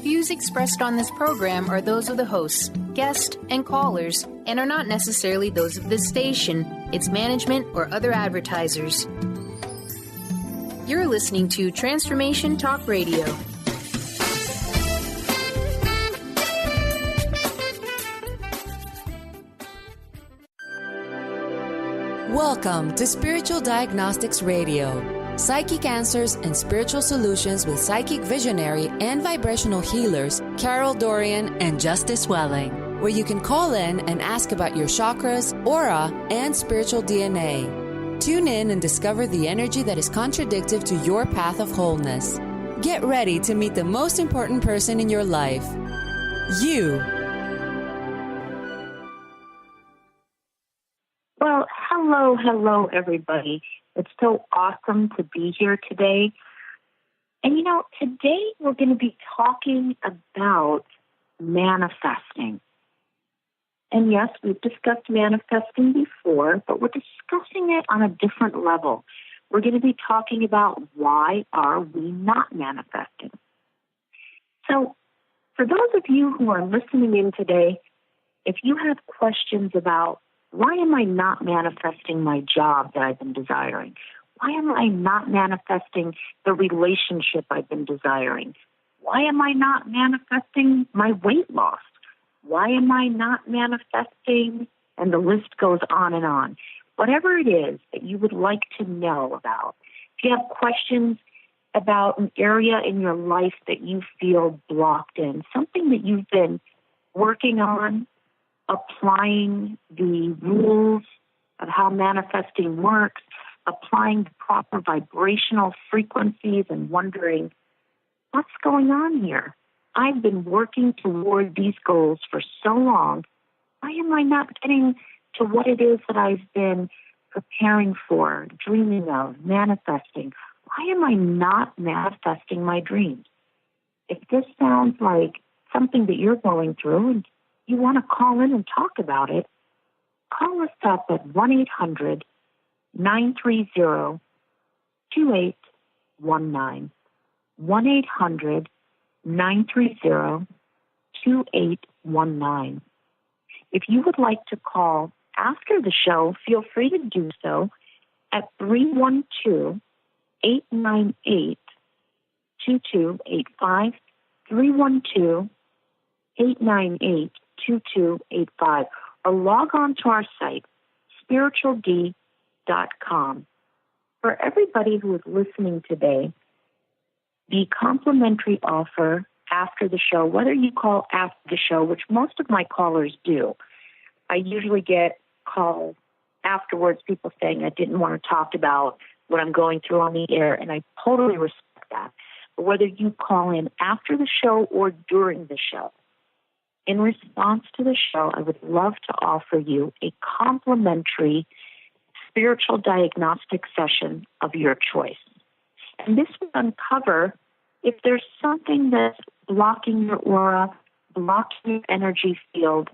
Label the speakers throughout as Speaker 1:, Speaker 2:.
Speaker 1: views expressed on this program are those of the hosts, guests, and callers, and are not necessarily those of this station, its management, or other advertisers. You're listening to Transformation Talk Radio.
Speaker 2: Welcome to Spiritual Diagnostics Radio. Psychic answers and spiritual solutions with psychic visionary and vibrational healers Carol Dorian and Justice Welling, where you can call in and ask about your chakras, aura, and spiritual DNA. Tune in and discover the energy that is contradictive to your path of wholeness. Get ready to meet the most important person in your life, you.
Speaker 3: Well, hello, everybody. It's so awesome to be here today. And today we're going to be talking about manifesting. And yes, we've discussed manifesting before, but we're discussing it on a different level. We're going to be talking about why are we not manifesting. So for those of you who are listening in today, if you have questions about why am I not manifesting my job that I've been desiring? Why am I not manifesting the relationship I've been desiring? Why am I not manifesting my weight loss? Why am I not manifesting? And the list goes on and on. Whatever it is that you would like to know about, if you have questions about an area in your life that you feel blocked in, something that you've been working on, applying the rules of how manifesting works, applying the proper vibrational frequencies and wondering, what's going on here? I've been working toward these goals for so long. Why am I not getting to what it is that I've been preparing for, dreaming of, manifesting? Why am I not manifesting my dreams? If this sounds like something that you're going through and you want to call in and talk about it, call us up at 1-800-930-2819. 1-800-930-2819. If you would like to call after the show, feel free to do so at 312-898-2285, 312-898-2285, or log on to our site, spirituald.com. For everybody who is listening today, the complimentary offer after the show, whether you call after the show, which most of my callers do, I usually get calls afterwards, people saying I didn't want to talk about what I'm going through on the air, and I totally respect that. But whether you call in after the show or during the show, in response to the show, I would love to offer you a complimentary spiritual diagnostic session of your choice. And this will uncover if there's something that's blocking your aura, blocking your energy field,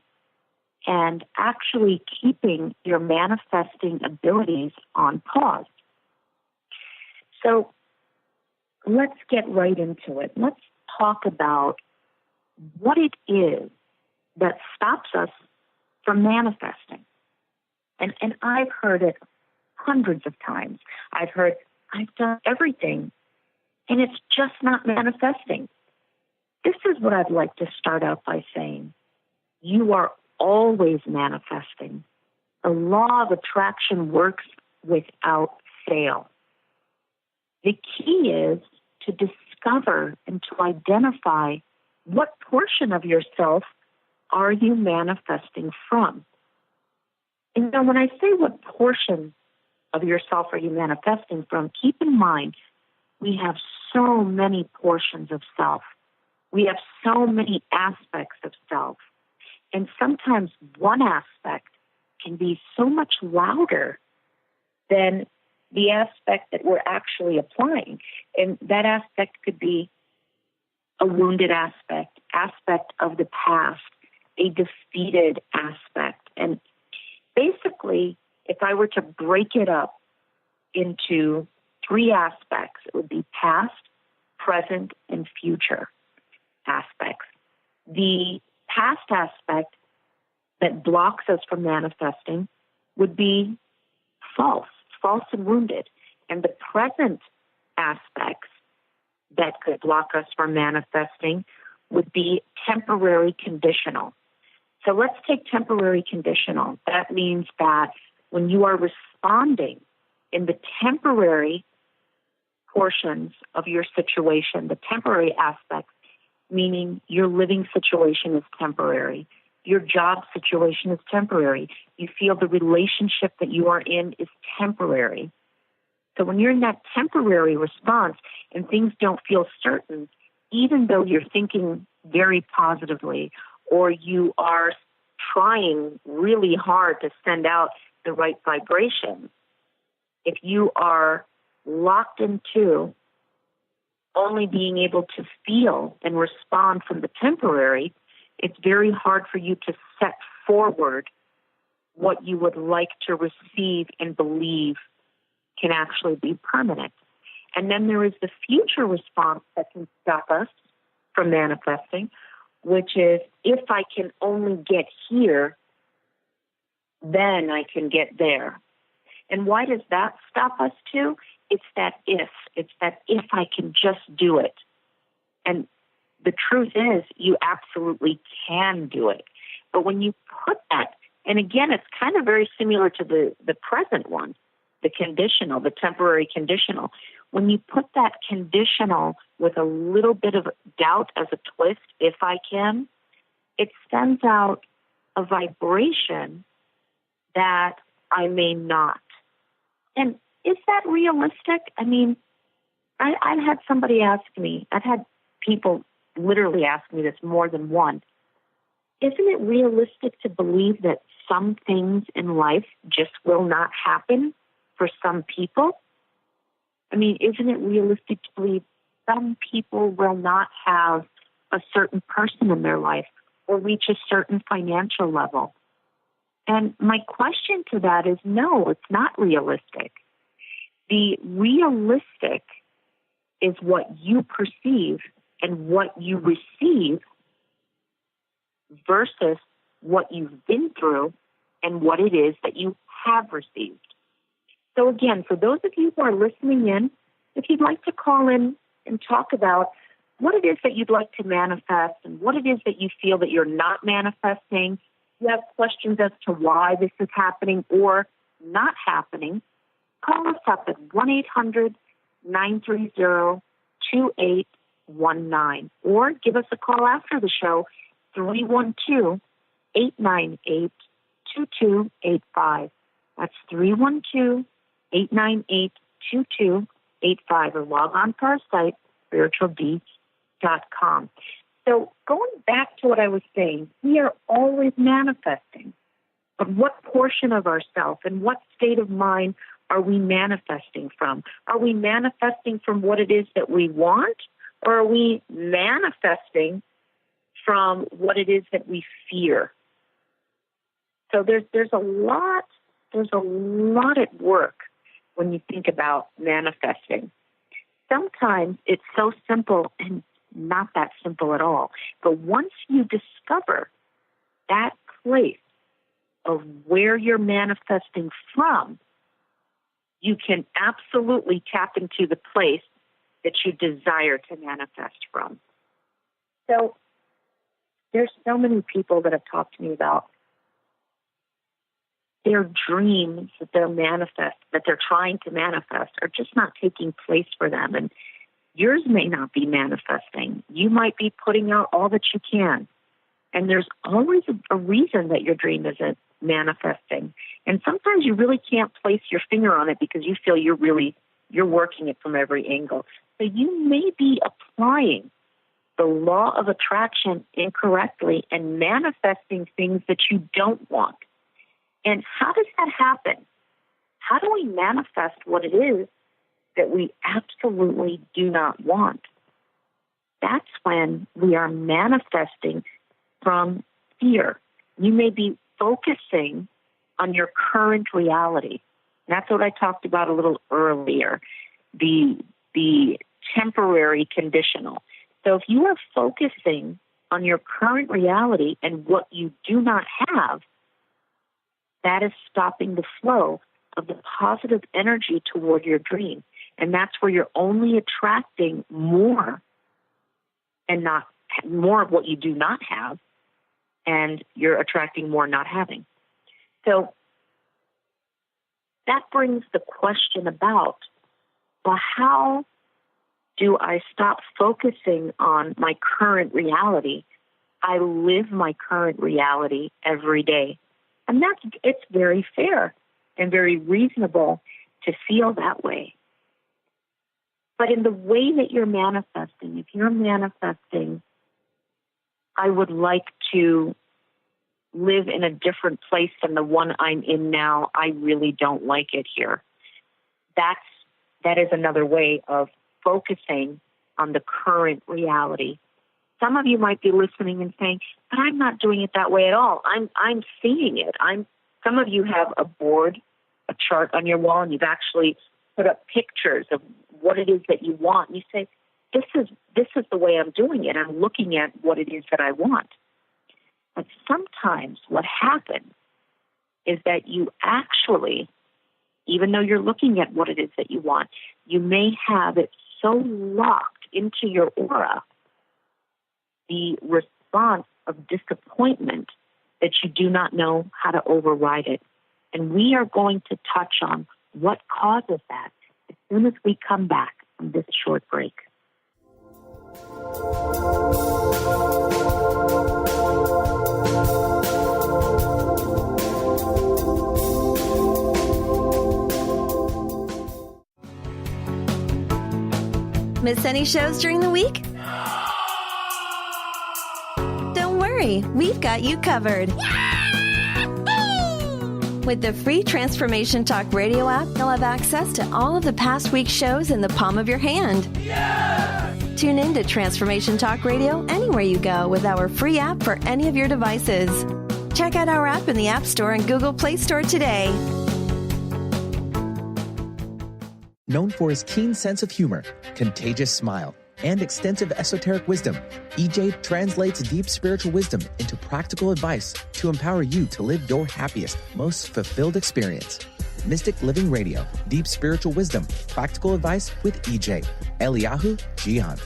Speaker 3: and actually keeping your manifesting abilities on pause. So let's get right into it. Let's talk about what it is that stops us from manifesting. And I've heard it hundreds of times. I've heard, I've done everything, and it's just not manifesting. This is what I'd like to start out by saying. You are always manifesting. The law of attraction works without fail. The key is to discover and to identify what portion of yourself are you manifesting from. And when I say what portion of yourself are you manifesting from, keep in mind we have so many portions of self. We have so many aspects of self. And sometimes one aspect can be so much louder than the aspect that we're actually applying. And that aspect could be a wounded aspect of the past, a defeated aspect. And basically, if I were to break it up into three aspects, it would be past, present, and future. Past aspects. The past aspect that blocks us from manifesting would be false and wounded. And the present aspects that could block us from manifesting would be temporary conditional. So let's take temporary conditional. That means that when you are responding in the temporary portions of your situation, the temporary aspects, meaning your living situation is temporary, your job situation is temporary, you feel the relationship that you are in is temporary. So when you're in that temporary response and things don't feel certain, even though you're thinking very positively or you are trying really hard to send out the right vibration, if you are locked into only being able to feel and respond from the temporary, it's very hard for you to set forward what you would like to receive and believe can actually be permanent. And then there is the future response that can stop us from manifesting, which is, if I can only get here, then I can get there. And why does that stop us too? It's that if I can just do it. And the truth is, you absolutely can do it. But when you put that, and again, it's kind of very similar to the present one, the conditional, the temporary conditional. When you put that conditional with a little bit of doubt as a twist, if I can, it sends out a vibration that I may not. And is that realistic? I mean, I've had somebody ask me, I've had people literally ask me this more than once. Isn't it realistic to believe that some things in life just will not happen for some people? I mean, isn't it realistic to believe some people will not have a certain person in their life or reach a certain financial level? And my question to that is, no, it's not realistic. The realistic is what you perceive and what you receive versus what you've been through and what it is that you have received. So again, for those of you who are listening in, if you'd like to call in and talk about what it is that you'd like to manifest and what it is that you feel that you're not manifesting, you have questions as to why this is happening or not happening, call us up at 1-800-930-2819 or give us a call after the show, 312-898-2285. That's 312-898-2285, or log on to our site, spiritualdeeds.com. So going back to what I was saying, we are always manifesting. But what portion of ourselves and what state of mind are we manifesting from? Are we manifesting from what it is that we want, or are we manifesting from what it is that we fear? So there's a lot at work when you think about manifesting. Sometimes it's so simple and not that simple at all. But once you discover that place of where you're manifesting from, you can absolutely tap into the place that you desire to manifest from. So there's so many people that have talked to me about their dreams that they're trying to manifest are just not taking place for them. And yours may not be manifesting. You might be putting out all that you can. And there's always a reason that your dream isn't manifesting. And sometimes you really can't place your finger on it because you feel you're working it from every angle. So you may be applying the law of attraction incorrectly and manifesting things that you don't want. And how does that happen? How do we manifest what it is that we absolutely do not want? That's when we are manifesting from fear. You may be focusing on your current reality. That's what I talked about a little earlier, the temporary conditional. So if you are focusing on your current reality and what you do not have, that is stopping the flow of the positive energy toward your dream. And that's where you're only attracting more and not more of what you do not have, and you're attracting more not having. So that brings the question about, well, how do I stop focusing on my current reality? I live my current reality every day. And it's very fair and very reasonable to feel that way. But in the way that you're manifesting, if you're manifesting, I would like to live in a different place than the one I'm in now, I really don't like it here. That is another way of focusing on the current reality. Some of you might be listening and saying, but I'm not doing it that way at all. I'm seeing it. Some of you have a board, a chart on your wall, and you've actually put up pictures of what it is that you want. And you say, this is the way I'm doing it. I'm looking at what it is that I want. But sometimes what happens is that you actually, even though you're looking at what it is that you want, you may have it so locked into your aura, the response of disappointment, that you do not know how to override it. And we are going to touch on what causes that as soon as we come back from this short break.
Speaker 4: Miss any shows during the week? Don't worry, we've got you covered. With the free Transformation Talk Radio app, you'll have access to all of the past week's shows in the palm of your hand. Tune in to Transformation Talk Radio anywhere you go with our free app for any of your devices. Check out our app in the App Store and Google Play Store today.
Speaker 5: Known for his keen sense of humor, contagious smile, and extensive esoteric wisdom, EJ translates deep spiritual wisdom into practical advice to empower you to live your happiest, most fulfilled experience. Mystic Living Radio, Deep Spiritual Wisdom, Practical Advice with EJ, Eliyahu Jihan.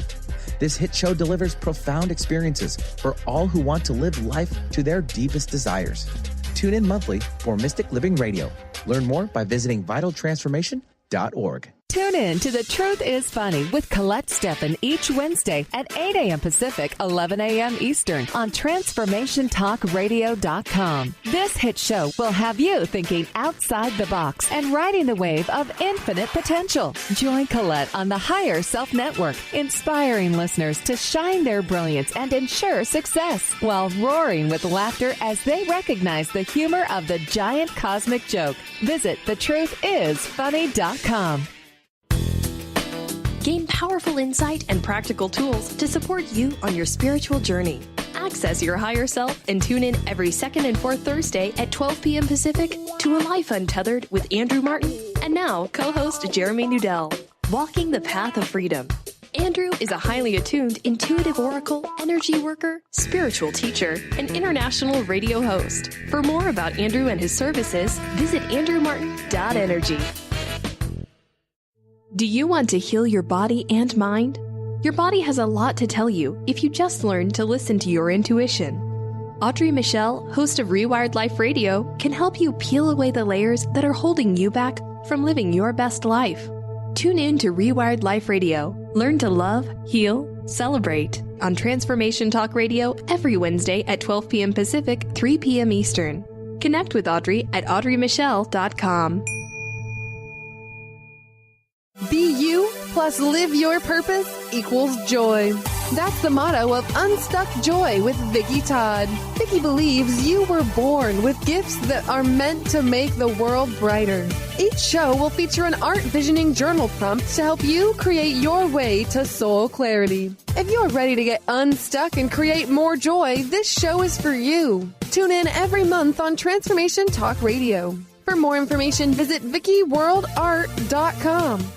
Speaker 5: This hit show delivers profound experiences for all who want to live life to their deepest desires. Tune in monthly for Mystic Living Radio. Learn more by visiting vitaltransformation.org.
Speaker 2: Tune in to The Truth is Funny with Colette Steffen each Wednesday at 8 a.m. Pacific, 11 a.m. Eastern on TransformationTalkRadio.com. This hit show will have you thinking outside the box and riding the wave of infinite potential. Join Colette on the Higher Self Network, inspiring listeners to shine their brilliance and ensure success while roaring with laughter as they recognize the humor of the giant cosmic joke. Visit thetruthisfunny.com.
Speaker 6: Gain powerful insight and practical tools to support you on your spiritual journey. Access your higher self and tune in every second and fourth Thursday at 12 p.m. Pacific to A Life Untethered with Andrew Martin and now co-host Jeremy Nudell. Walking the Path of Freedom. Andrew is a highly attuned, intuitive oracle, energy worker, spiritual teacher, and international radio host. For more about Andrew and his services, visit andrewmartin.energy. Do you want to heal your body and mind? Your body has a lot to tell you if you just learn to listen to your intuition. Audrey Michelle, host of Rewired Life Radio, can help you peel away the layers that are holding you back from living your best life. Tune in to Rewired Life Radio. Learn to love, heal, celebrate on Transformation Talk Radio every Wednesday at 12 p.m. Pacific, 3 p.m. Eastern. Connect with Audrey at audreymichelle.com.
Speaker 7: Be you plus live your purpose equals joy. That's the motto of Unstuck Joy with Vicki Todd. Vicki believes you were born with gifts that are meant to make the world brighter. Each show will feature an art visioning journal prompt to help you create your way to soul clarity. If you're ready to get unstuck and create more joy, this show is for you. Tune in every month on Transformation Talk Radio. For more information, visit VickiWorldArt.com.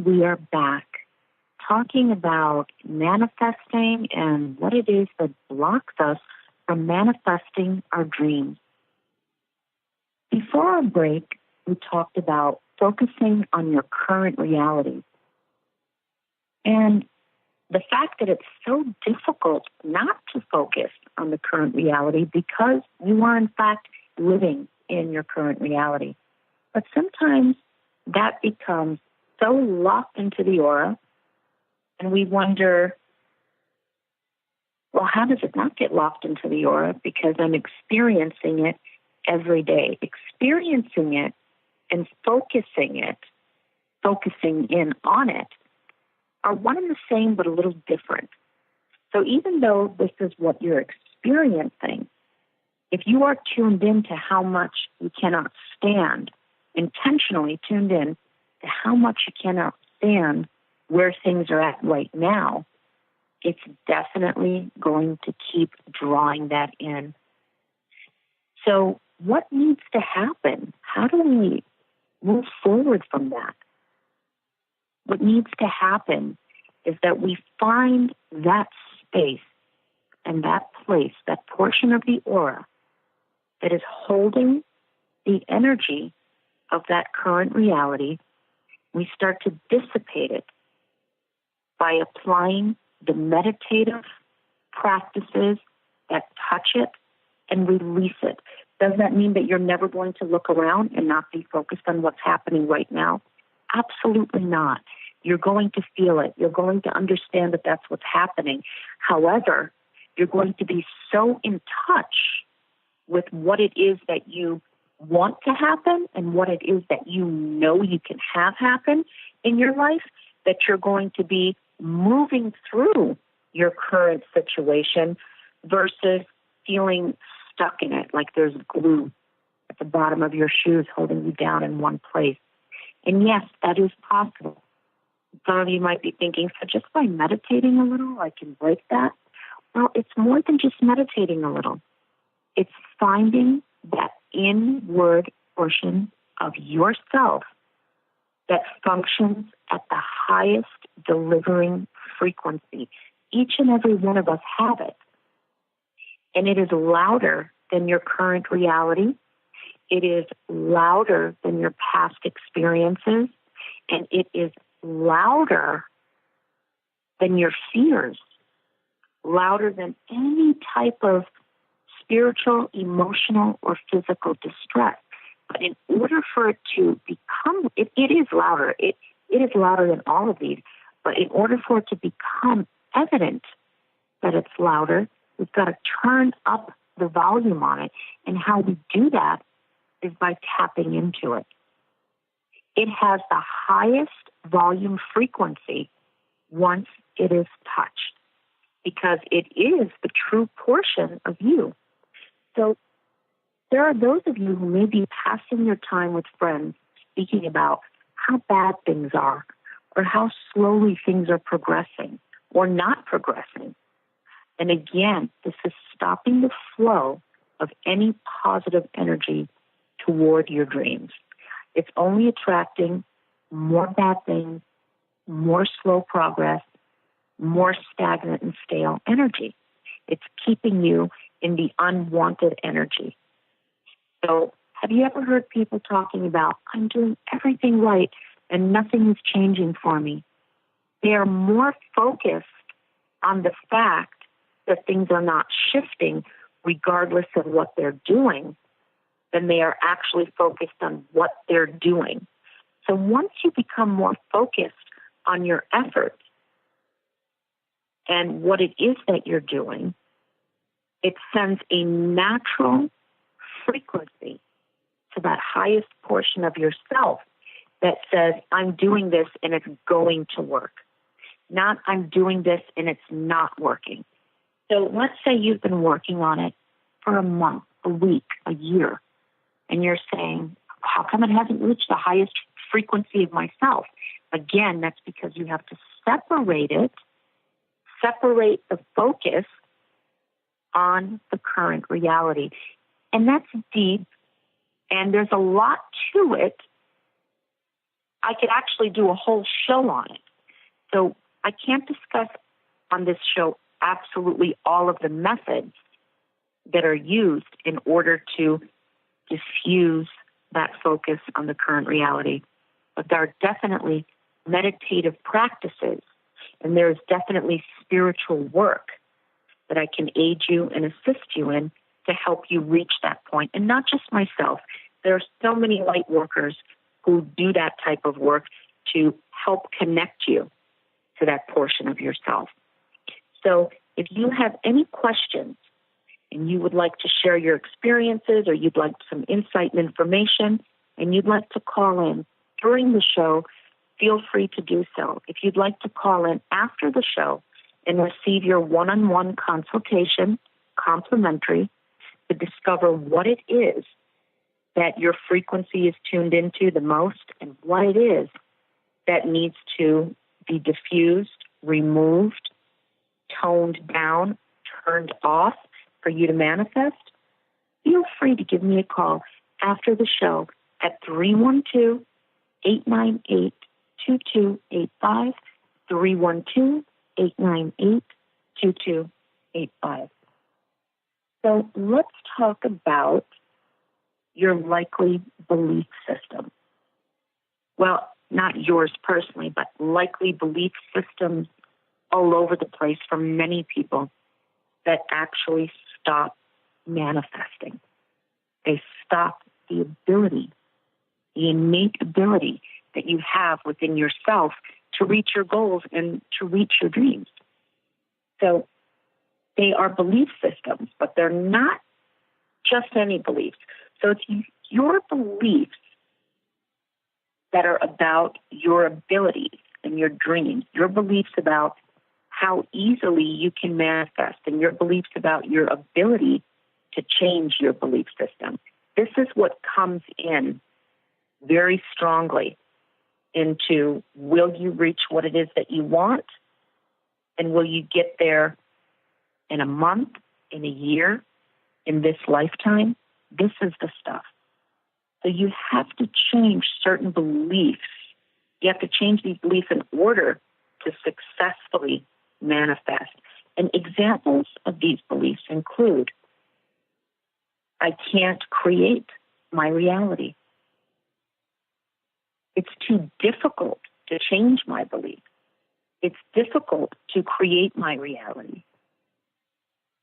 Speaker 3: And we are back talking about manifesting and what it is that blocks us from manifesting our dreams. Before our break, we talked about focusing on your current reality. And the fact that it's so difficult not to focus on the current reality because you are in fact living in your current reality. But sometimes that becomes so locked into the aura, and we wonder, well, how does it not get locked into the aura? Because I'm experiencing it every day. Experiencing it and focusing in on it, are one and the same but a little different. So even though this is what you're experiencing, if you are tuned in to how much you cannot stand, intentionally tuned in to how much you cannot stand where things are at right now, it's definitely going to keep drawing that in. So what needs to happen? How do we move forward from that? What needs to happen is that we find that space and that place, that portion of the aura that is holding the energy of that current reality. We start to dissipate it by applying the meditative practices that touch it and release it. Does that mean that you're never going to look around and not be focused on what's happening right now? Absolutely not. You're going to feel it. You're going to understand that that's what's happening. However, you're going to be so in touch with what it is that you want to happen and what it is that you know you can have happen in your life that you're going to be moving through your current situation versus feeling stuck in it, like there's glue at the bottom of your shoes holding you down in one place. And yes, that is possible. Some of you might be thinking, so just by meditating a little, I can break that. Well, it's more than just meditating a little. It's finding that inward portion of yourself that functions at the highest delivering frequency. Each and every one of us have it. And it is louder than your current reality. It is louder than your past experiences. And it is louder than your fears, louder than any type of spiritual, emotional, or physical distress. But in order for it to become, it is louder. It is louder than all of these. But in order for it to become evident that it's louder, we've got to turn up the volume on it. And how we do that is by tapping into it. It has the highest volume frequency once it is touched, because it is the true portion of you. So there are those of you who may be passing your time with friends speaking about how bad things are or how slowly things are progressing or not progressing. And again, this is stopping the flow of any positive energy toward your dreams. It's only attracting more bad things, more slow progress, more stagnant and stale energy. It's keeping you in the unwanted energy. So have you ever heard people talking about, I'm doing everything right and nothing is changing for me? They are more focused on the fact that things are not shifting regardless of what they're doing than they are actually focused on what they're doing. So once you become more focused on your effort and what it is that you're doing, it sends a natural frequency to that highest portion of yourself that says, I'm doing this and it's going to work. Not, I'm doing this and it's not working. So let's say you've been working on it for a month, a week, a year, and you're saying, how come it hasn't reached the highest frequency of myself? Again, that's because you have to separate the focus on the current reality. And that's deep, and there's a lot to it, I could actually do a whole show on it. So I can't discuss on this show absolutely all of the methods that are used in order to diffuse that focus on the current reality. But there are definitely meditative practices, and there's definitely spiritual work that I can aid you and assist you in to help you reach that point. And not just myself. There are so many light workers who do that type of work to help connect you to that portion of yourself. So if you have any questions and you would like to share your experiences, or you'd like some insight and information, and you'd like to call in during the show, feel free to do so. If you'd like to call in after the show and receive your one-on-one consultation, complimentary, to discover what it is that your frequency is tuned into the most and what it is that needs to be diffused, removed, toned down, turned off for you to manifest, feel free to give me a call after the show at 312-898-2285, 312-898-2285. So let's talk about your likely belief system. Well, not yours personally, but likely belief systems all over the place from many people that actually stop manifesting. They stop the ability, the innate ability that you have within yourself to reach your goals and to reach your dreams. So they are belief systems, but they're not just any beliefs. So it's your beliefs that are about your abilities and your dreams, your beliefs about how easily you can manifest, and your beliefs about your ability to change your belief system. This is what comes in very strongly into, will you reach what it is that you want? And will you get there in a month, in a year, in this lifetime? This is the stuff. So you have to change certain beliefs. You have to change these beliefs in order to successfully manifest. And examples of these beliefs include, I can't create my reality. It's too difficult to change my belief. It's difficult to create my reality.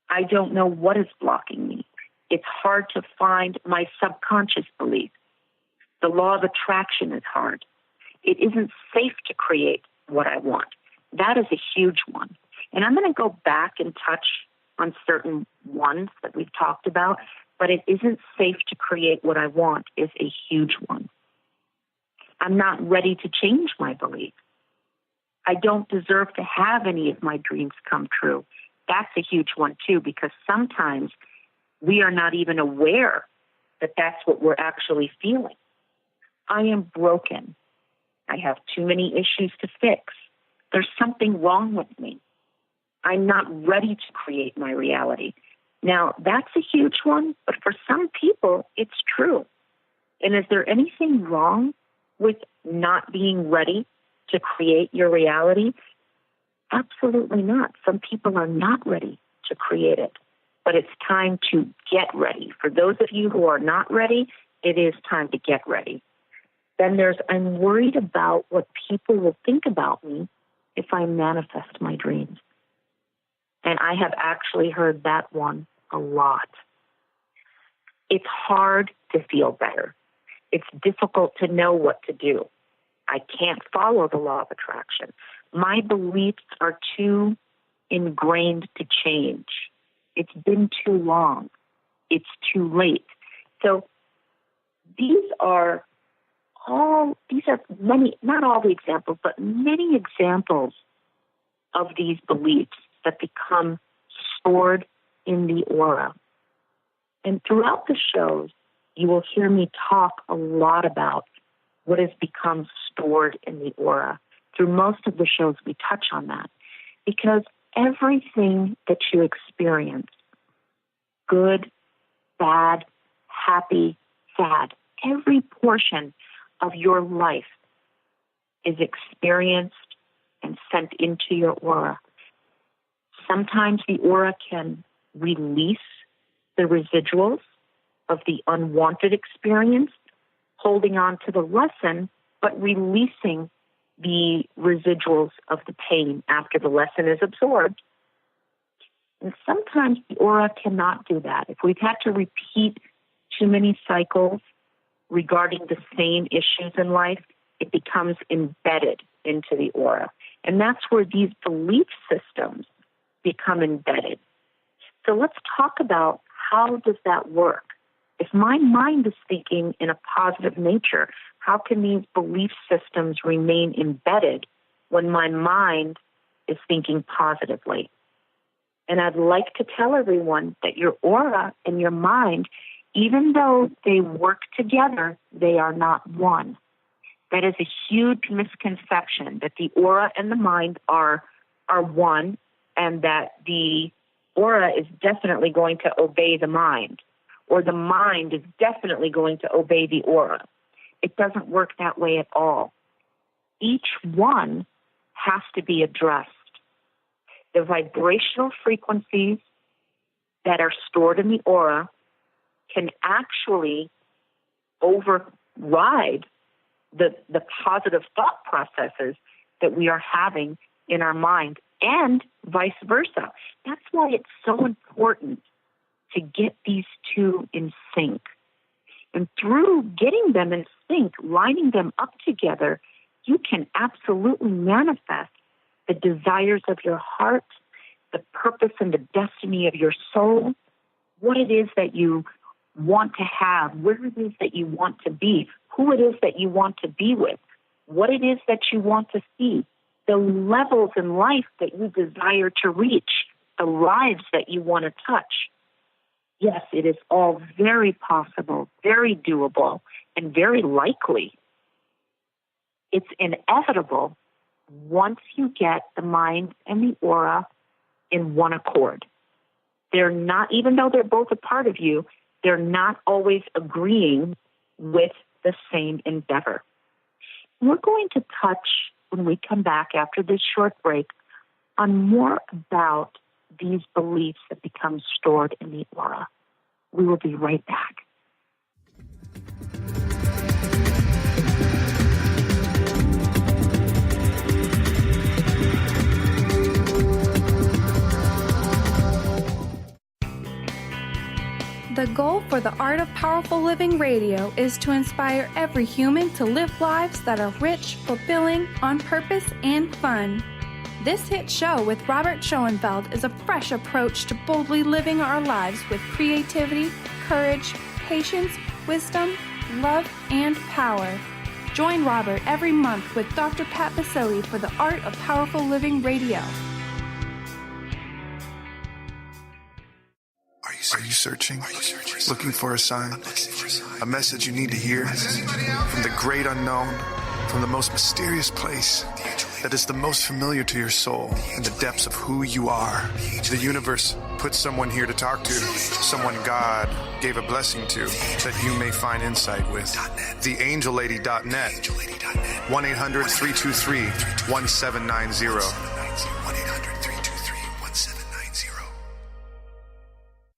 Speaker 3: I don't know what is blocking me. It's hard to find my subconscious belief. The law of attraction is hard. It isn't safe to create what I want. That is a huge one. And I'm going to go back and touch on certain ones that we've talked about, but it isn't safe to create what I want is a huge one. I'm not ready to change my belief. I don't deserve to have any of my dreams come true. That's a huge one too, because sometimes we are not even aware that that's what we're actually feeling. I am broken. I have too many issues to fix. There's something wrong with me. I'm not ready to create my reality. Now, that's a huge one, but for some people, it's true. And is there anything wrong with not being ready to create your reality? Absolutely not. Some people are not ready to create it, but it's time to get ready. For those of you who are not ready, it is time to get ready. Then there's, I'm worried about what people will think about me if I manifest my dreams. And I have actually heard that one a lot. It's hard to feel better. It's difficult to know what to do. I can't follow the law of attraction. My beliefs are too ingrained to change. It's been too long. It's too late. So these are many, not all the examples, but many examples of these beliefs that become stored in the aura. And throughout the shows, you will hear me talk a lot about what has become stored in the aura. Through most of the shows, we touch on that, because everything that you experience, good, bad, happy, sad, every portion of your life is experienced and sent into your aura. Sometimes the aura can release the residuals of the unwanted experience, holding on to the lesson, but releasing the residuals of the pain after the lesson is absorbed. And sometimes the aura cannot do that. If we've had to repeat too many cycles regarding the same issues in life, it becomes embedded into the aura. And that's where these belief systems become embedded. So let's talk about how does that work? If my mind is thinking in a positive nature, how can these belief systems remain embedded when my mind is thinking positively? And I'd like to tell everyone that your aura and your mind, even though they work together, they are not one. That is a huge misconception, that the aura and the mind are one, and that the aura is definitely going to obey the mind, or the mind is definitely going to obey the aura. It doesn't work that way at all. Each one has to be addressed. The vibrational frequencies that are stored in the aura can actually override the positive thought processes that we are having in our mind, and vice versa. That's why it's so important to get these two in sync. And through getting them in sync, lining them up together, you can absolutely manifest the desires of your heart, the purpose and the destiny of your soul, what it is that you want to have, where it is that you want to be, who it is that you want to be with, what it is that you want to see, the levels in life that you desire to reach, the lives that you want to touch. Yes, it is all very possible, very doable, and very likely. It's inevitable once you get the mind and the aura in one accord. They're not, even though they're both a part of you, they're not always agreeing with the same endeavor. We're going to touch, when we come back after this short break, on more about these beliefs that become stored in the aura. We will be right back.
Speaker 8: The goal for the Art of Powerful Living Radio is to inspire every human to live lives that are rich, fulfilling, on purpose, and fun. This hit show with Robert Schoenfeld is a fresh approach to boldly living our lives with creativity, courage, patience, wisdom, love, and power. Join Robert every month with Dr. Pat Basotti for the Art of Powerful Living Radio.
Speaker 9: Are you searching? Looking for a sign? A message you need to hear? From the great unknown, from the most mysterious place that is the most familiar to your soul in the depths of who you are. The universe put someone here to talk to, someone God gave a blessing to, that you may find insight with. TheAngelLady.net, 1-800-323-1790.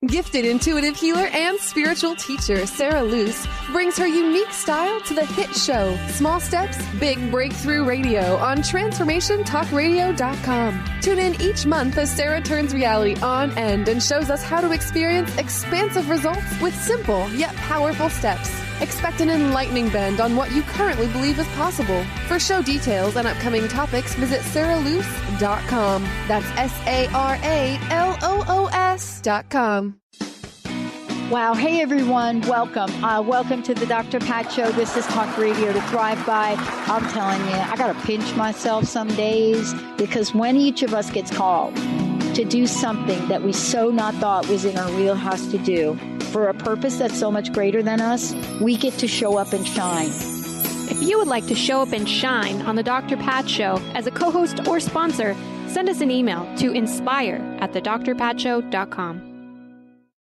Speaker 7: Gifted intuitive healer and spiritual teacher Sarah Luce brings her unique style to the hit show Small Steps, Big Breakthrough Radio on TransformationTalkRadio.com. Tune in each month as Sarah turns reality on end and shows us how to experience expansive results with simple yet powerful steps. Expect an enlightening bend on what you currently believe is possible. For show details and upcoming topics, visit SarahLuce.com. That's SarahLoos.com.
Speaker 10: Wow. Hey, everyone. Welcome. Welcome to the Dr. Pat Show. This is Talk Radio to Thrive By. I'm telling you, I got to pinch myself some days, because when each of us gets called to do something that we so not thought was in our wheelhouse to do, for a purpose that's so much greater than us, we get to show up and shine.
Speaker 6: If you would like to show up and shine on the Dr. Pat Show as a co-host or sponsor, send us an email to inspire@thedrpatshow.com.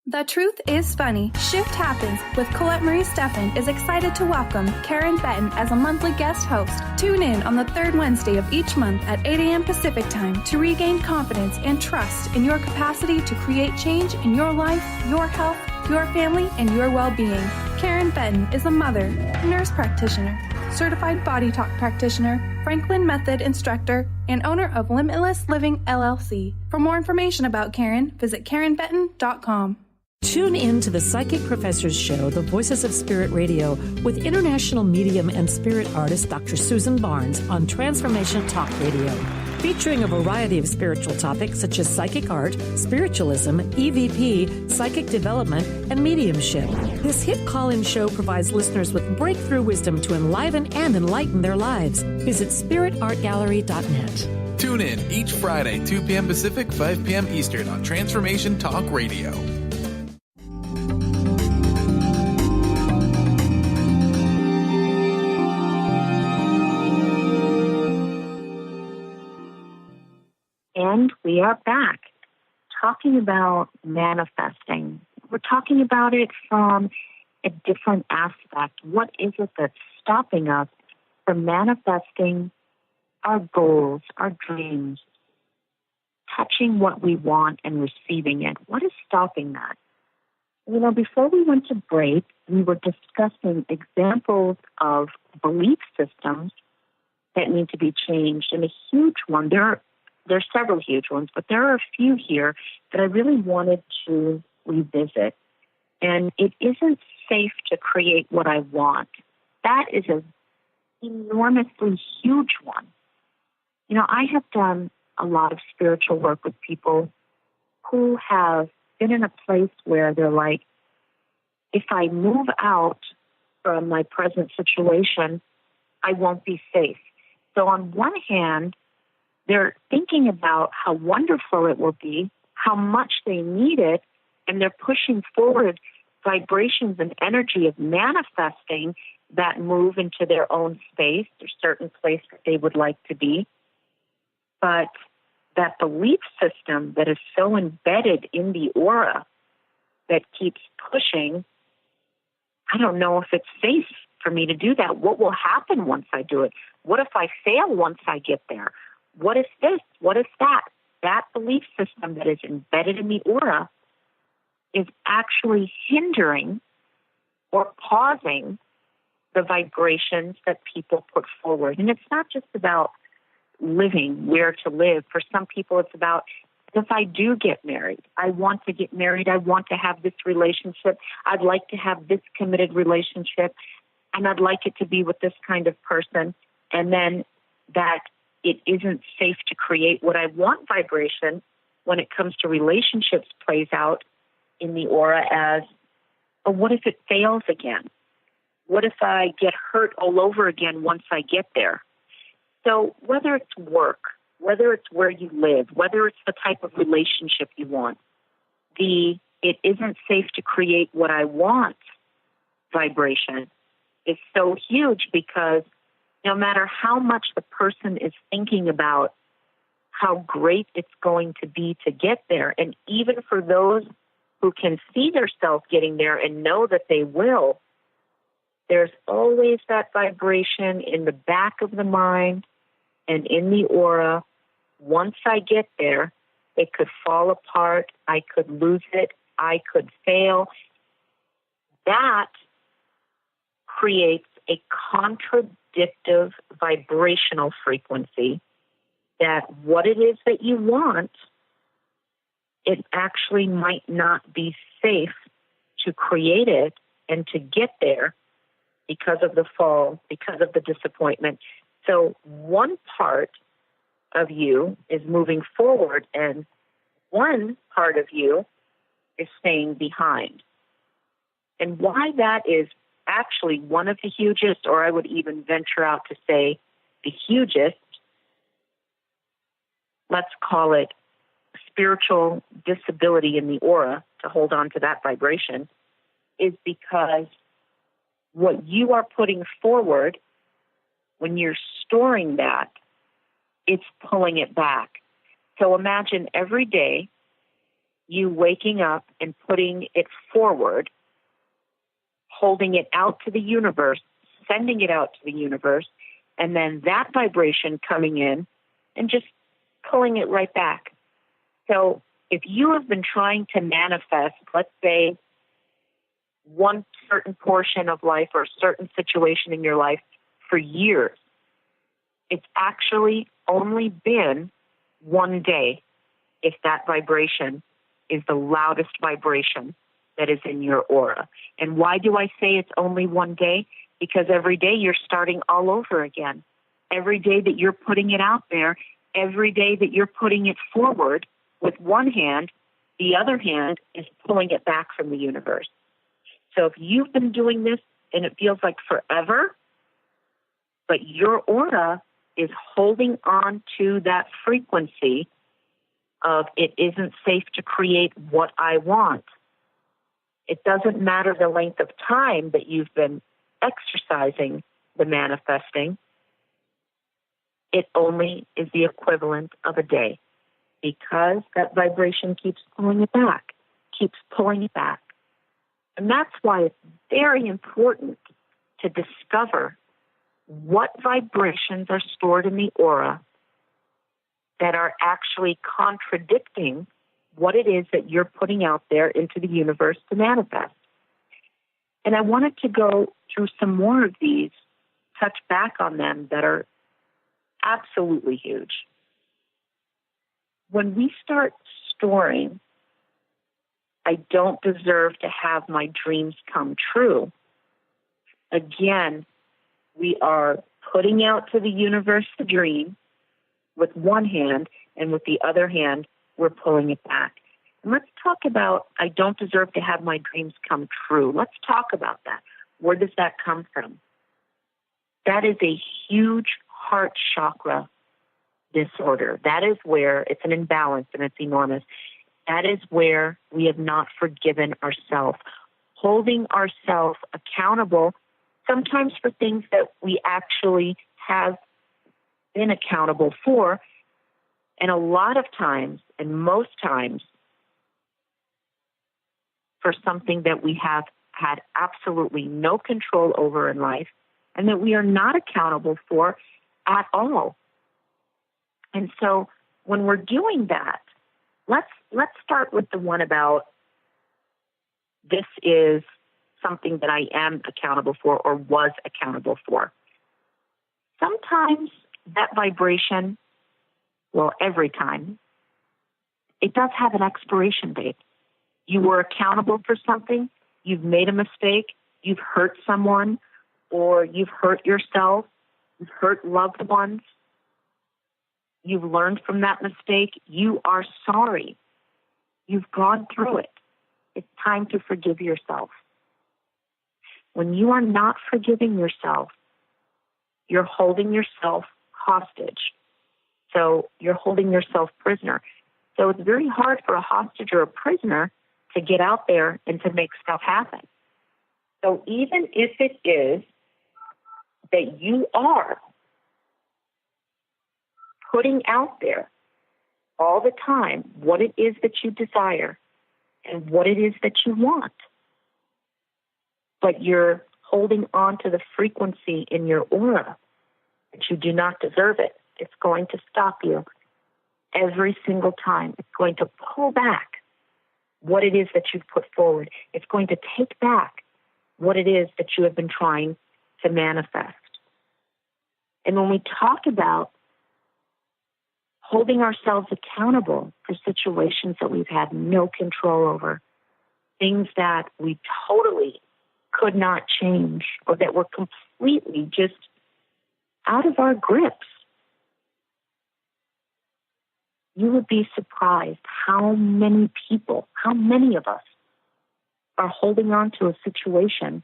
Speaker 8: The Truth is Funny. Shift Happens with Colette Marie Steffen is excited to welcome Karen Benton as a monthly guest host. Tune in on the third Wednesday of each month at 8 a.m. Pacific Time to regain confidence and trust in your capacity to create change in your life, your health, your family, and your well-being. Karen Benton is a mother, nurse practitioner, certified body talk practitioner, Franklin Method instructor, and owner of Limitless Living LLC. For more information about Karen, visit KarenBenton.com.
Speaker 11: Tune in to the Psychic Professors Show, The Voices of Spirit Radio, with international medium and spirit artist Dr. Susan Barnes on Transformation Talk Radio, featuring a variety of spiritual topics such as psychic art, spiritualism, EVP, psychic development, and mediumship. This hit call-in show provides listeners with breakthrough wisdom to enliven and enlighten their lives. Visit spiritartgallery.net.
Speaker 12: Tune in each Friday, 2 p.m. Pacific, 5 p.m. Eastern on Transformation Talk Radio.
Speaker 3: And we are back talking about manifesting. We're talking about it from a different aspect. What is it that's stopping us from manifesting our goals, our dreams, touching what we want and receiving it? What is stopping that? You know, before we went to break, we were discussing examples of belief systems that need to be changed. And a huge one, there are several huge ones, but there are a few here that I really wanted to revisit. And it isn't safe to create what I want. That is an enormously huge one. You know, I have done a lot of spiritual work with people who have been in a place where they're like, if I move out from my present situation, I won't be safe. So on one hand, they're thinking about how wonderful it will be, how much they need it, and they're pushing forward vibrations and energy of manifesting that move into their own space, their certain place that they would like to be. But that belief system that is so embedded in the aura that keeps pushing, I don't know if it's safe for me to do that. What will happen once I do it? What if I fail once I get there? What is this? What is that? That belief system that is embedded in the aura is actually hindering or pausing the vibrations that people put forward. And it's not just about living, where to live. For some people, it's about, if I do get married, I want to get married, I want to have this relationship, I'd like to have this committed relationship, and I'd like it to be with this kind of person. And then that it isn't safe to create what I want vibration when it comes to relationships plays out in the aura as, oh, what if it fails again? What if I get hurt all over again once I get there? So whether it's work, whether it's where you live, whether it's the type of relationship you want, it isn't safe to create what I want vibration is so huge, because no matter how much the person is thinking about how great it's going to be to get there, and even for those who can see themselves getting there and know that they will, there's always that vibration in the back of the mind and in the aura. Once I get there, it could fall apart, I could lose it, I could fail. That creates a contradictive vibrational frequency that what it is that you want, it actually might not be safe to create it and to get there because of the fall, because of the disappointment. So one part of you is moving forward and one part of you is staying behind. And why that is actually one of the hugest, or I would even venture out to say the hugest, let's call it spiritual disability in the aura, to hold on to that vibration, is because what you are putting forward, when you're storing that, it's pulling it back. So imagine every day you waking up and putting it forward, holding it out to the universe, sending it out to the universe, and then that vibration coming in and just pulling it right back. So if you have been trying to manifest, let's say, one certain portion of life or a certain situation in your life for years, it's actually only been one day if that vibration is the loudest vibration that is in your aura. And why do I say it's only one day? Because every day you're starting all over again. Every day that you're putting it out there, every day that you're putting it forward with one hand, the other hand is pulling it back from the universe. So if you've been doing this and it feels like forever, but your aura is holding on to that frequency of it isn't safe to create what I want. It doesn't matter the length of time that you've been exercising the manifesting. It only is the equivalent of a day because that vibration keeps pulling it back, keeps pulling it back. And that's why it's very important to discover what vibrations are stored in the aura that are actually contradicting what it is that you're putting out there into the universe to manifest. And I wanted to go through some more of these, touch back on them that are absolutely huge. When we start storing, I don't deserve to have my dreams come true, again, we are putting out to the universe the dream with one hand, and with the other hand, we're pulling it back. And let's talk about, I don't deserve to have my dreams come true. Let's talk about that. Where does that come from? That is a huge heart chakra disorder. That is where it's an imbalance and it's enormous. That is where we have not forgiven ourselves, holding ourselves accountable, sometimes for things that we actually have been accountable for, and a lot of times, and most times, for something that we have had absolutely no control over in life, and that we are not accountable for at all. And so when we're doing that, let's start with the one about this is something that I am accountable for or was accountable for. Sometimes that vibration, well, every time, it does have an expiration date. You were accountable for something, you've made a mistake, you've hurt someone, or you've hurt yourself, you've hurt loved ones, you've learned from that mistake, you are sorry. You've gone through it. It's time to forgive yourself. When you are not forgiving yourself, you're holding yourself hostage. So you're holding yourself prisoner. So it's very hard for a hostage or a prisoner to get out there and to make stuff happen. So even if it is that you are putting out there all the time what it is that you desire and what it is that you want, but you're holding on to the frequency in your aura that you do not deserve it, it's going to stop you every single time. It's going to pull back what it is that you've put forward. It's going to take back what it is that you have been trying to manifest. And when we talk about holding ourselves accountable for situations that we've had no control over, things that we totally could not change or that were completely just out of our grips, you would be surprised how many people, how many of us are holding on to a situation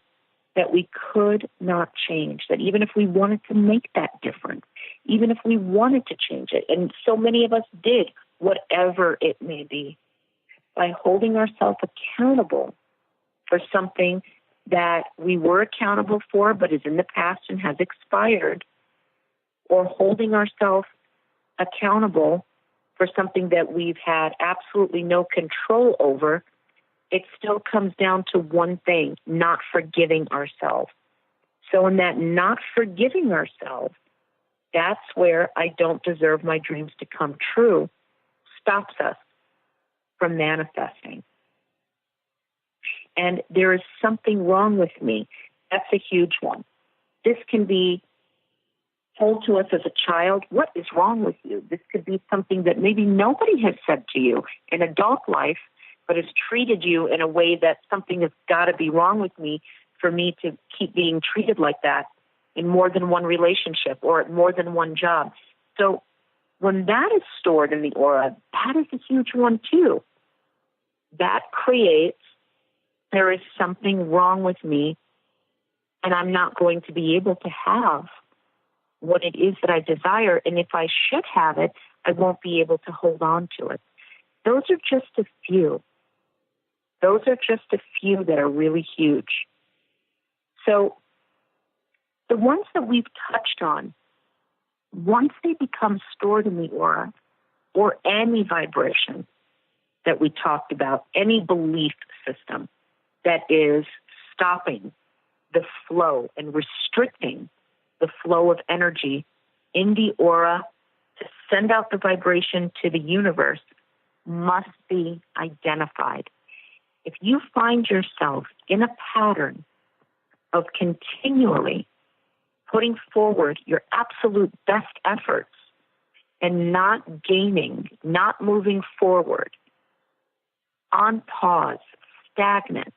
Speaker 3: that we could not change, that even if we wanted to make that difference, even if we wanted to change it, and so many of us did, whatever it may be, by holding ourselves accountable for something that we were accountable for but is in the past and has expired, or holding ourselves accountable for something that we've had absolutely no control over, it still comes down to one thing, not forgiving ourselves. So in that not forgiving ourselves, that's where I don't deserve my dreams to come true, stops us from manifesting. And there is something wrong with me. That's a huge one. This can be told to us as a child, what is wrong with you? This could be something that maybe nobody has said to you in adult life, but has treated you in a way that something has got to be wrong with me for me to keep being treated like that in more than one relationship or at more than one job. So when that is stored in the aura, that is a huge one too. That creates, there is something wrong with me, and I'm not going to be able to have what it is that I desire. And if I should have it, I won't be able to hold on to it. Those are just a few. Those are just a few that are really huge. So the ones that we've touched on, once they become stored in the aura, or any vibration that we talked about, any belief system that is stopping the flow and restricting the flow of energy in the aura to send out the vibration to the universe, must be identified. If you find yourself in a pattern of continually putting forward your absolute best efforts and not gaining, not moving forward, on pause, stagnant,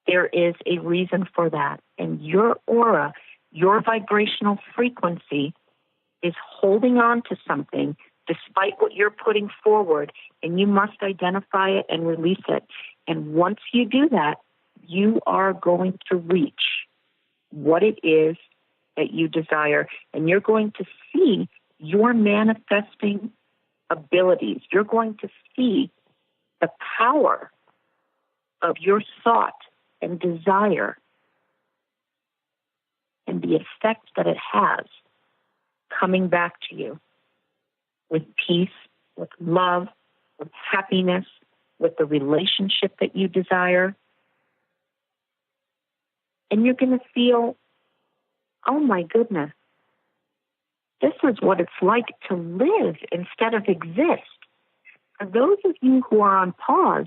Speaker 3: there is a reason for that. And your aura, your vibrational frequency is holding on to something despite what you're putting forward, and you must identify it and release it. And once you do that, you are going to reach what it is that you desire, and you're going to see your manifesting abilities. You're going to see the power of your thought and desire and the effect that it has coming back to you with peace, with love, with happiness, with the relationship that you desire. And you're going to feel, oh my goodness, this is what it's like to live instead of exist. For those of you who are on pause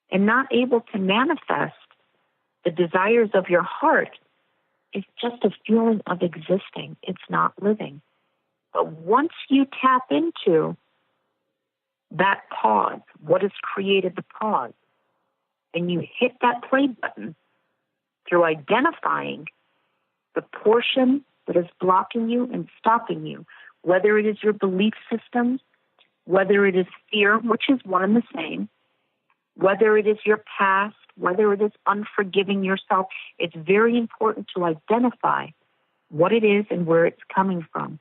Speaker 3: and not able to manifest the desires of your heart, it's just a feeling of existing. It's not living. But once you tap into that pause, what has created the pause, and you hit that play button through identifying the portion that is blocking you and stopping you, whether it is your belief systems, whether it is fear, which is one and the same, whether it is your past, whether it is unforgiving yourself, it's very important to identify what it is and where it's coming from.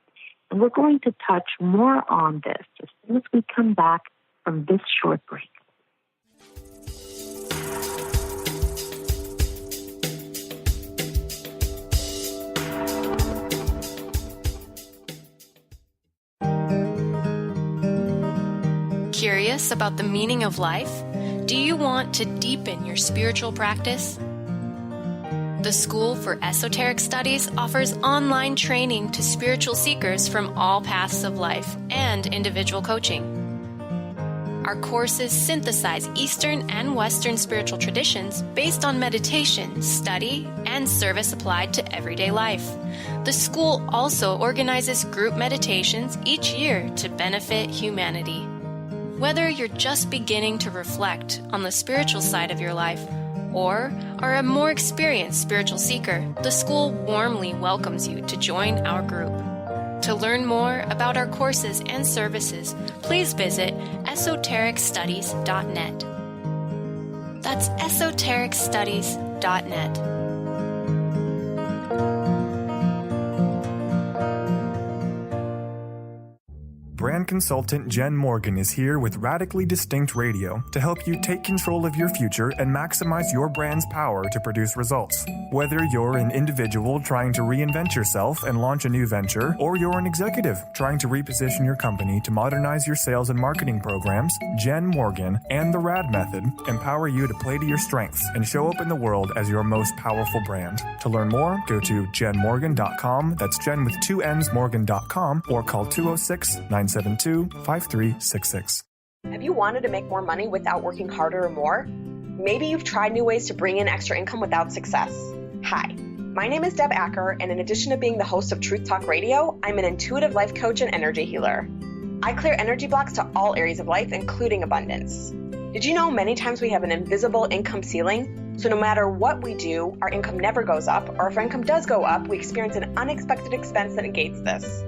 Speaker 3: And we're going to touch more on this as soon as we come back from this short break.
Speaker 1: Curious about the meaning of life? Do you want to deepen your spiritual practice? The School for Esoteric Studies offers online training to spiritual seekers from all paths of life and individual coaching. Our courses synthesize Eastern and Western spiritual traditions based on meditation, study, and service applied to everyday life. The school also organizes group meditations each year to benefit humanity. Whether you're just beginning to reflect on the spiritual side of your life or are a more experienced spiritual seeker, the school warmly welcomes you to join our group. To learn more about our courses and services, please visit esotericstudies.net. That's esotericstudies.net.
Speaker 13: brand consultant Jen Morgan is here with Radically Distinct Radio to help you take control of your future and maximize your brand's power to produce results. Whether you're an individual trying to reinvent yourself and launch a new venture, or you're an executive trying to reposition your company to modernize your sales and marketing programs, Jen Morgan and the RAD method empower you to play to your strengths and show up in the world as your most powerful brand. To learn more, go to jenmorgan.com. That's Jen with 2 N's, Morgan.com, or call 206-972-5366.
Speaker 14: Have you wanted to make more money without working harder or more? Maybe you've tried new ways to bring in extra income without success. Hi, my name is Deb Acker, and in addition to being the host of Truth Talk Radio, I'm an intuitive life coach and energy healer. I clear energy blocks to all areas of life, including abundance. Did you know many times we have an invisible income ceiling? So no matter what we do, our income never goes up, or if our income does go up, we experience an unexpected expense that negates this.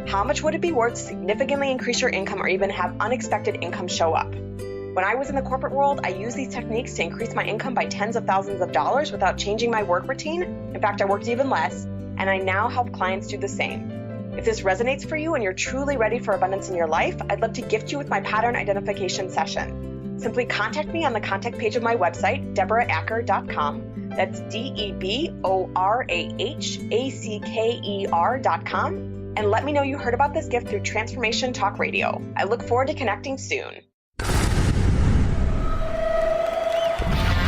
Speaker 14: How much would it be worth to significantly increase your income or even have unexpected income show up? When I was in the corporate world, I used these techniques to increase my income by tens of thousands of dollars without changing my work routine. In fact, I worked even less, and I now help clients do the same. If this resonates for you and you're truly ready for abundance in your life, I'd love to gift you with my pattern identification session. Simply contact me on the contact page of my website, DeborahAcker.com. That's DeborahAcker.com. And let me know you heard about this gift through Transformation Talk Radio. I look forward to connecting soon.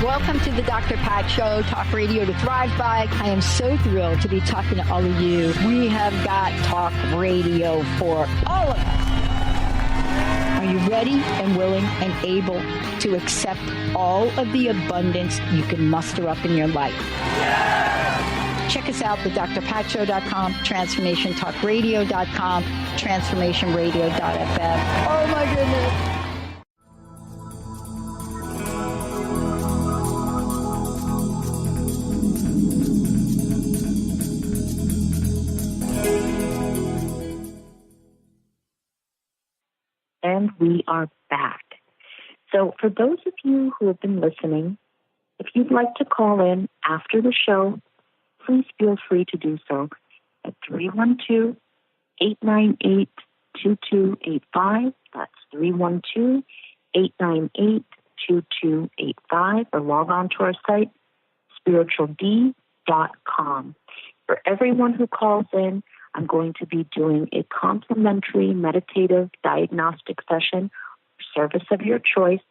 Speaker 10: Welcome to the Dr. Pat Show, Talk Radio to Thrive By. I am so thrilled to be talking to all of you. We have got Talk Radio for all of us. Are you ready and willing and able to accept all of the abundance you can muster up in your life? Yeah! Check us out at drpatshow.com, transformationtalkradio.com, transformationradio.fm. Oh my goodness.
Speaker 3: And we are back. So for those of you who have been listening, if you'd like to call in after the show, please feel free to do so at 312-898-2285. That's 312-898-2285, or log on to our site, spirituald.com. For everyone who calls in, I'm going to be doing a complimentary meditative diagnostic session, service of your choice,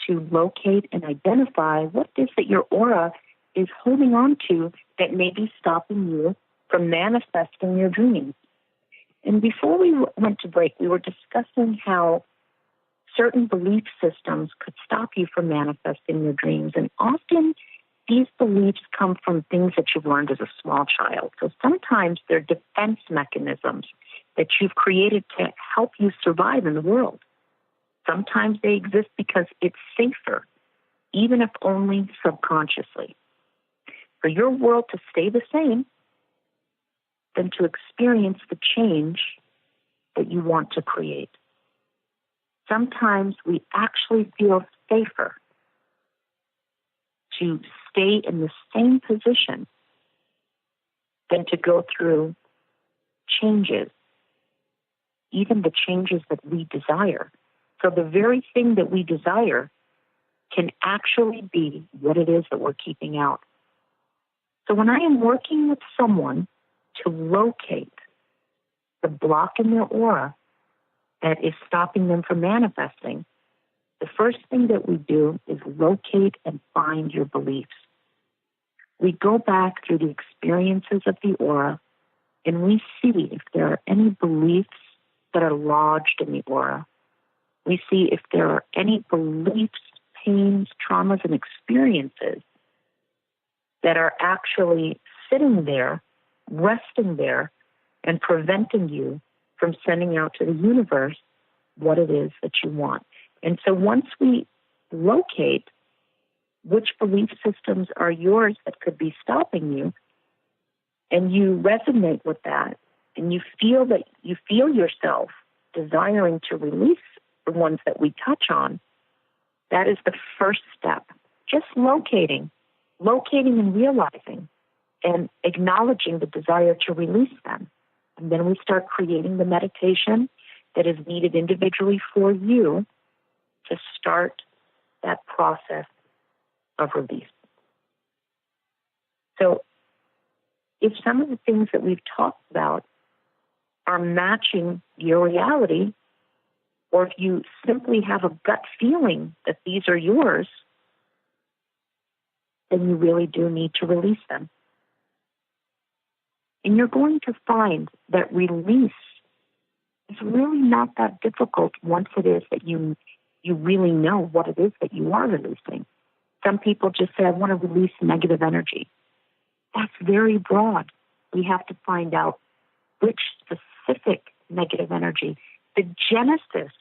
Speaker 3: to locate and identify what it is that your aura is holding on to that may be stopping you from manifesting your dreams. And before we went to break, we were discussing how certain belief systems could stop you from manifesting your dreams. And often these beliefs come from things that you've learned as a small child. So sometimes they're defense mechanisms that you've created to help you survive in the world. Sometimes they exist because it's safer, even if only subconsciously. For your world to stay the same than to experience the change that you want to create. Sometimes we actually feel safer to stay in the same position than to go through changes, even the changes that we desire. So the very thing that we desire can actually be what it is that we're keeping out. So when I am working with someone to locate the block in their aura that is stopping them from manifesting, the first thing that we do is locate and find your beliefs. We go back through the experiences of the aura and we see if there are any beliefs that are lodged in the aura. We see if there are any beliefs, pains, traumas, and experiences that are actually sitting there, resting there, and preventing you from sending out to the universe what it is that you want. And so once we locate which belief systems are yours that could be stopping you, and you resonate with that, and you feel yourself desiring to release the ones that we touch on, that is the first step. Just locating and realizing and acknowledging the desire to release them. And then we start creating the meditation that is needed individually for you to start that process of release. So if some of the things that we've talked about are matching your reality, or if you simply have a gut feeling that these are yours, then you really do need to release them. And you're going to find that release is really not that difficult once it is that you really know what it is that you are releasing. Some people just say, I want to release negative energy. That's very broad. We have to find out which specific negative energy, the genesis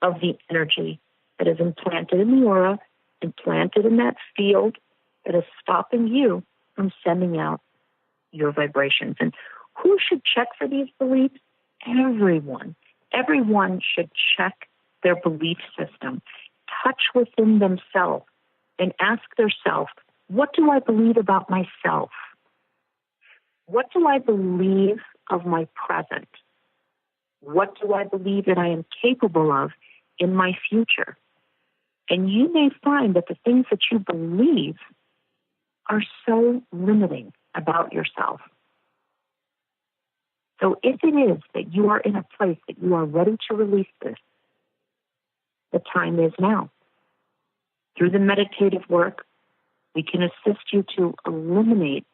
Speaker 3: of the energy that is implanted in the aura, implanted in that field that is stopping you from sending out your vibrations. And who should check for these beliefs? Everyone. Everyone should check their belief system, touch within themselves, and ask themselves, what do I believe about myself? What do I believe of my present? What do I believe that I am capable of in my future? And you may find that the things that you believe are so limiting about yourself. So if it is that you are in a place that you are ready to release this, the time is now. Through the meditative work, we can assist you to eliminate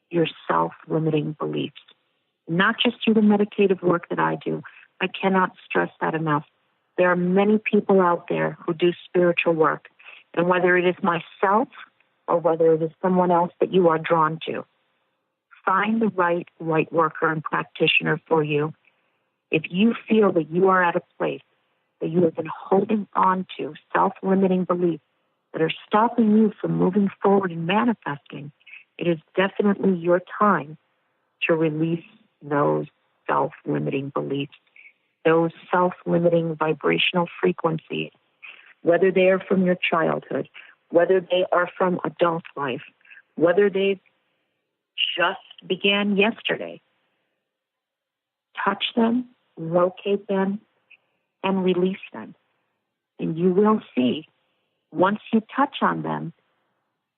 Speaker 3: your self-limiting beliefs. Not just through the meditative work that I do. I cannot stress that enough. There are many people out there who do spiritual work. And whether it is myself or whether it is someone else that you are drawn to, find the right light worker and practitioner for you. If you feel that you are at a place that you have been holding on to self-limiting beliefs that are stopping you from moving forward and manifesting, it is definitely your time to release those self-limiting beliefs, those self-limiting vibrational frequencies, whether they are from your childhood, whether they are from adult life, whether they just began yesterday. Touch them, locate them, and release them. And you will see, once you touch on them,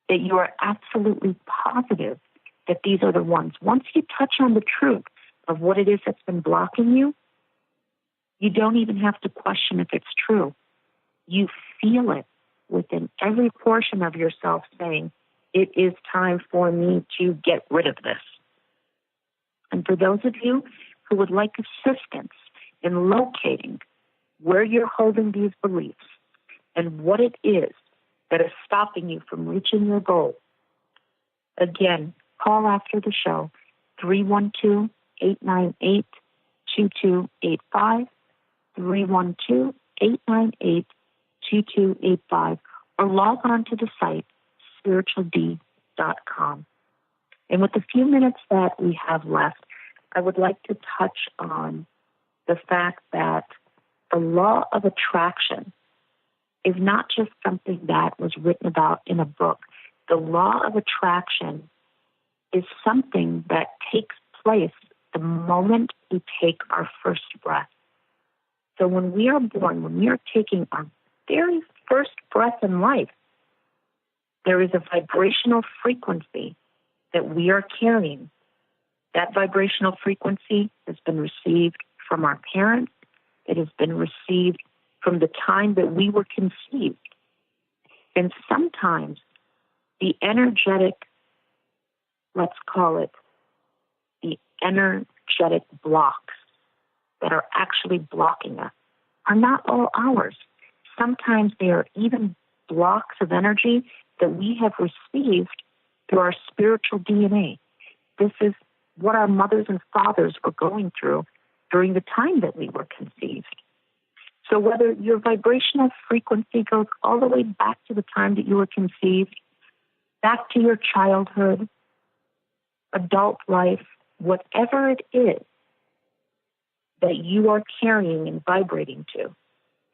Speaker 3: that you are absolutely positive that these are the ones. Once you touch on the truth of what it is that's been blocking you, you don't even have to question if it's true. You feel it within every portion of yourself saying, it is time for me to get rid of this. And for those of you who would like assistance in locating where you're holding these beliefs and what it is that is stopping you from reaching your goal, again, call after the show, 312-898-2285, 312-898-2285, or log on to the site, spirituald.com. And with the few minutes that we have left, I would like to touch on the fact that the law of attraction is not just something that was written about in a book. The law of attraction is something that takes place the moment we take our first breath. So when we are born, when we are taking our very first breath in life, there is a vibrational frequency that we are carrying. That vibrational frequency has been received from our parents. It has been received from the time that we were conceived. And sometimes the energetic, let's call it, the energetic blocks that are actually blocking us are not all ours. Sometimes they are even blocks of energy that we have received through our spiritual DNA. This is what our mothers and fathers were going through during the time that we were conceived. So whether your vibrational frequency goes all the way back to the time that you were conceived, back to your childhood, adult life, whatever it is that you are carrying and vibrating to,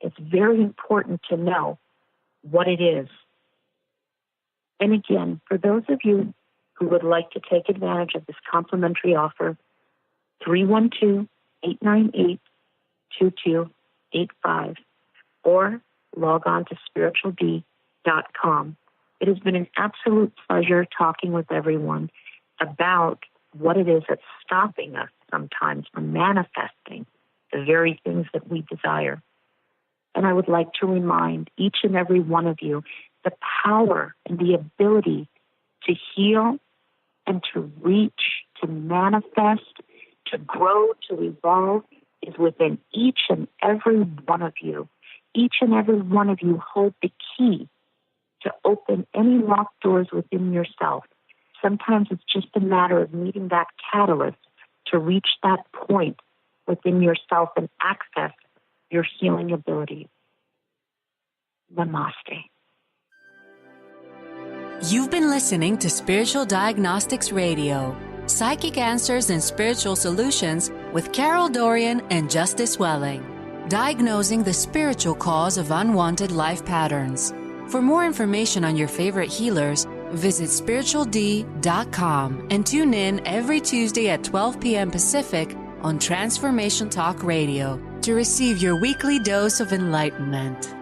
Speaker 3: it's very important to know what it is. And again, for those of you who would like to take advantage of this complimentary offer, 312-898-2285, 888-858-2285 or log on to spirituald.com. It has been an absolute pleasure talking with everyone about what it is that's stopping us sometimes from manifesting the very things that we desire. And I would like to remind each and every one of you the power and the ability to heal and to reach, to manifest, to grow, to evolve is within each and every one of you. Each and every one of you hold the key to open any locked doors within yourself. Sometimes it's just a matter of needing that catalyst to reach that point within yourself and access your healing abilities. Namaste.
Speaker 2: You've been listening to Spiritual Diagnostics Radio, Psychic Answers and Spiritual Solutions with Carol Dorian and Justice Welling, diagnosing the spiritual cause of unwanted life patterns. For more information on your favorite healers, visit spirituald.com and tune in every Tuesday at 12 p.m. Pacific on Transformation Talk Radio to receive your weekly dose of enlightenment.